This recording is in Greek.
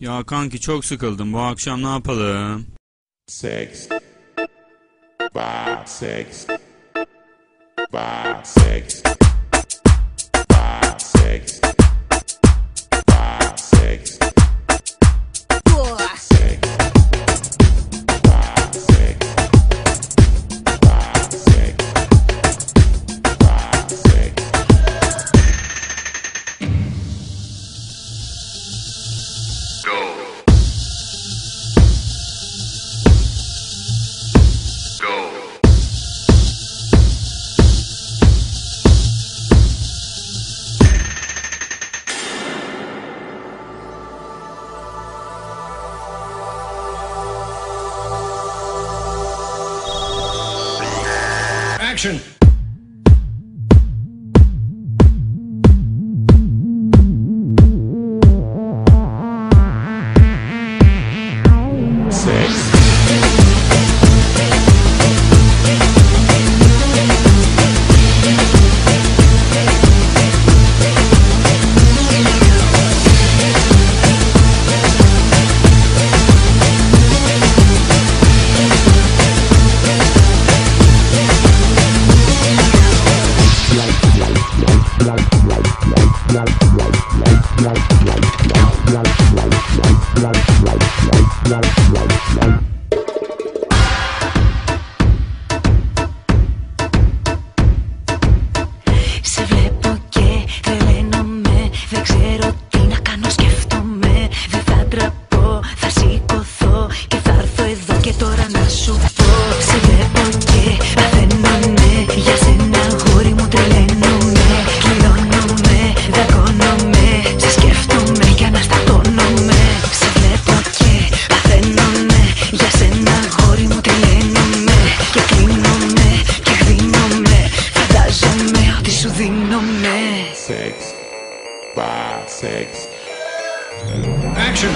Ya kanki çok sıkıldım. Bu akşam ne yapalım? Sex. Five, sex. Five, sex. Five, sex. Five, sex. Action! Σε βλέπω και τρελαίνομαι, δεν ξέρω τι να κάνω, σκέφτομαι. Δεν θα ντραπώ, θα σηκωθώ και θα έρθω εδώ και τώρα να σου πω. Σε βλέπω και παθαίνομαι, για σένα αγόρι μου τρελαίνομαι. Κλειδώνομαι, δαγκώνομαι, σε σκέφτομαι και αναστατώνομαι. Σε βλέπω και παθαίνομαι, για σένα αγόρι μου τρελαίνομαι. Και κλείνομαι και γδίνομαι, φαντάζομαι ότι σου δίνομαι. Sex. Five, sex. Action!